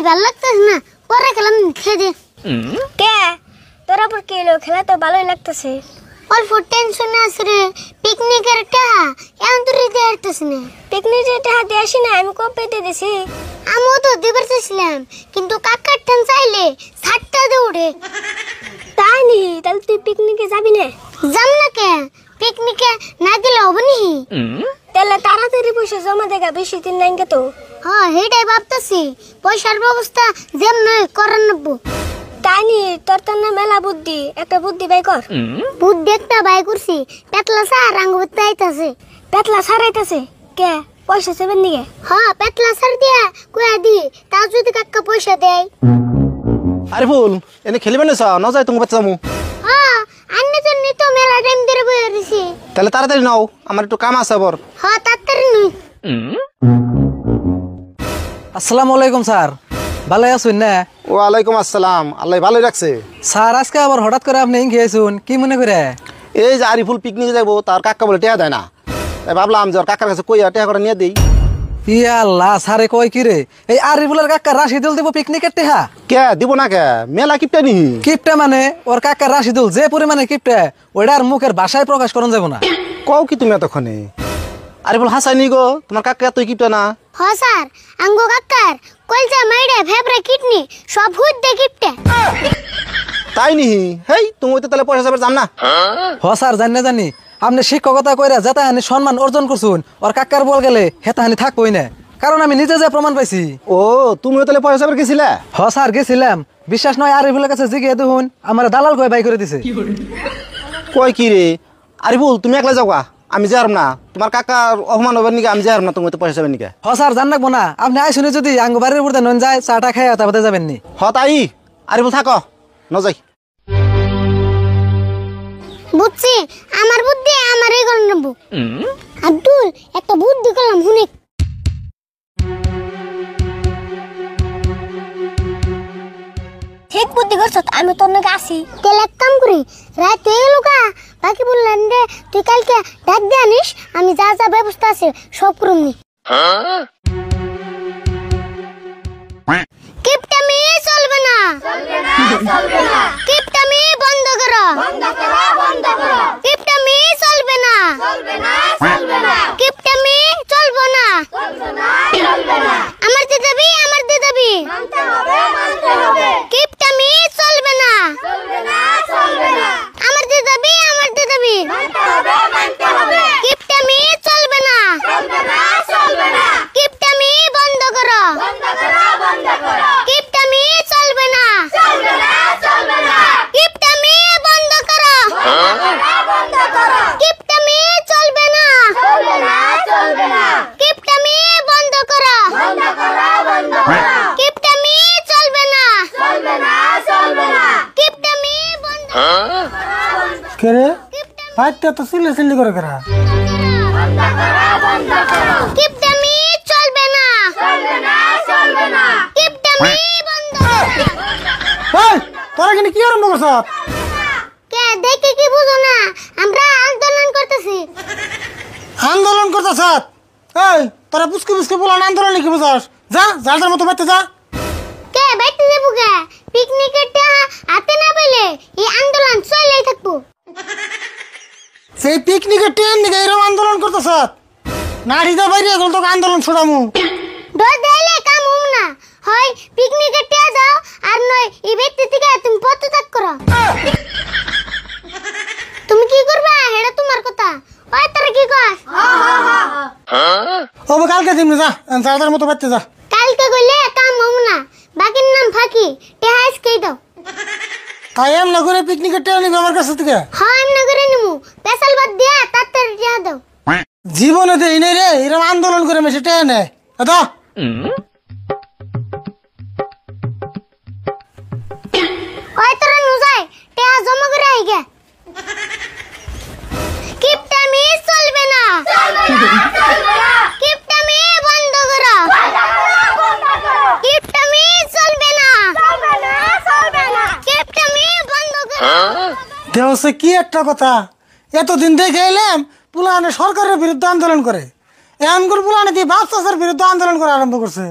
ভালো লাগতেছে না, পরে খেলাম খেয়ে কে তোরা পর কি এলো? খেলা তো ভালোই লাগতেছে। অল্প টেনশন আছে রে, পিকনিকের টাকা এমন তো দিতে পারতেছি না। পিকনিকের টাকা দিয়ে আসি না, আমি কবে দিয়ে দিছি। আমিও তো দিবার চাইছিলাম, কিন্তু কাকার ঠান চাইলে ছাড়টা দৌড়ে। তাই নি? তাহলে তুই পিকনিকে যাবি না? যাম না কে, পিকনিকে না দিলে হবে নি। তাহলে তাড়াতাড়ি পয়সা জমা দেখা, বেশি দিন নাই তো। হ্যাঁ সেটাই ভাবতেছি, পয়সার ব্যবস্থা যেমন করার নেবো। তাই নি? তোর তো না মেলা বুদ্ধি, একটা বুদ্ধি বাই কর। বুদ্ধি একটা বাই করছি, পেতলা সার আঙ্গুর আইতাছে। পেতলা সারাইতেছে কে? পয়সা সেবেন নিয়ে? হ্যাঁ পেতলা সার দিয়া কুয়া দি, তা যদি কাকা পয়সা দেয়। আরে ফুল এনে খেলিবে না না যায় তোমার বাচ্চা যাবো। হ্যাঁ আন্নে জন্য তো মেলা টাইম ধরে বয়ে রইছি। তাহলে তাড়াতাড়ি নাও, আমার একটু কাম আছে আবার। হ্যাঁ তাড়াতাড়ি নই। আসসালামু আলাইকুম স্যার, ভালো আছেন না? ওয়ালাইকুম আসসালাম, আল্লাহ ভালোই রাখছে। স্যার আজকে আবার হঠাৎ করে আপনি খেয়েছুন, কি মনে করে? এই যে আরিফুল পিকনিকে যাবো, তার কাকা বলে টেয়া দেয় না, তাই ভাবলাম যে ওর কাকার কাছে কইয়া টেয়া করে নিয়ে দিই। ইয়া আল্লাহ, স্যারে কয় কি রে, এই আরিফুলের কাকা রাশিদুল দিব পিকনিকের টেহা? কে দিব না কে, মেলা কিপটা নি। কিপটা মানে ওর কাকা রাশিদুল যে পরিমাণে কিপটা, ওইটার মুখের ভাষায় প্রকাশ করন যাব না। কও কি তুমি এতক্ষণে? আরিফুল হাসাই নি গো, তোমার কাকা এতই কিপটা না। হ্যাঁ স্যার, আঙ্গো কাকার কলজা মাইড়ে ফেবরে কিডনি সব হুদ দে কিপটে। তাই নি? হেই তুমি তো তাহলে পয়সা যাবে যাম না। হ স্যার, জানি আপনি শিক্ষকতা কইরা যেতাহানি সম্মান অর্জন করছুন, ওর কাকার বল গেলে হেতাহানি থাকবই না, কারণ আমি নিজে যে প্রমাণ পাইছি। ও তুমিও তাহলে পয়সা যাবে গেছিলে? হ স্যার গেছিলাম, বিশ্বাস নয় আরিফুলের কাছে জিজ্ঞেস দেখুন, আমার দালাল কয়ে বাই করে দিছে। কয় কি রে? আরিফুল তুমি একলা যাও, আমি যাই না। তোমার কাকার অপমান হবে নাকি? আমি যাই না, তুমি তো পয়সা যাবে নাকি? হ স্যার জান রাখবো না, আপনি আইসুনি যদি আঙ্গ বাড়ির উপর নন যায় চাটা খাই তারপরে যাবেন নি। হ তাই আরিফুল থাকো, ন যাই। বুঝছি, আমার বুদ্ধি আমারই করে নেব। আব্দুল একটা বুদ্ধি করলাম শুনে। ঠিক বুদ্ধি করছ, আমি তোর নাকি আসি। তাহলে এক কাম করি, রাত হয়ে গেল কা, বাকি বললেন রে তুই কালকে ডাক দিয়ে আনিস, আমি যা যা ব্যবস্থা আছে সব করুম নি। কিপটামি চলবে না, কিপটামি বন্ধ করো, কিপটামি চলবে না, কিপটামি চলবে না, আমার দিয়ে যাবি, আমার দিয়ে যাবি, কিপটামি চলবে না, আমার দিয়ে যাবি, আমার দিয়ে যাবি, কিপটামি চলবে না, কিপটামি বন্ধ করো, কিপটামি চলবে না, কিপটামি বন্ধ করো, কিপটামি চলবে না, কিপটামি বন্ধ করো, কিপটামি চলবে না, কিপটামি বন্ধ। কে রে বাইকটা তো সিলে করে কেরা? কিপটামি চলবে না, কিপটামি বন্ধ। এই তোরা কিন্তু কি আরম্ভ করছ? কে দেখে কি বুঝো না, আমরা আন্দোলন করতেছি। আন্দোলন করতেছ? এই তোরা পুচকে বলান আন্দোলন কি বুঝাস? যা যার মতো বাইতে যা। কে বাইতে দেবো কে? পিকনিকের টাকা হাতে না পেলে এই আন্দোলন চলেই থাকবো। সেই পিকনিকের ট্রেন দিকে এরকম আন্দোলন করতেছ? নাড়িদা বাইরে এখন তোকে আন্দোলন ছড়ামু। ডর দিলে কাম হম না, হয় পিকনিকের টাকা দাও, আর নয় এই ব্যক্তি থেকে তুমি পদত্যাগ করো। তুমি কি করবা এটা তোমার কথা, ওই তোরা কি কস? ও কালকে দিন যা, যার মতো বাইতে যা। কালকে গলে কাম হম না, বাকির নাম ফাঁকি, টাকা আজকেই দাও। তাই এম না করে পিকনিকের ট্রেন নিবি আমার কাছে থেকে? হ্যাঁ এমনি করে নিমু, পেশাল বাদ দিয়া তাড়াতাড়ি টাকা দাও। জীবনে দেই নাই রে এরকম আন্দোলন করে মেশে ট্রেন নেয়। দাও ওই তোরা নুজাই টাকা জমা করে আই গে। কিপটামি চলবে না, কিপটামি বন্ধ করো, কিপটামি চলবে না, কিপটামি বন্ধ করো। দেহসে কি একটা কথা, এতদিন দেখে এলাম পুলানে সরকারের বিরুদ্ধে আন্দোলন করে, এমন করে পুলানে দিয়ে বাচ্চাদের বিরুদ্ধে আন্দোলন করা আরম্ভ করছে।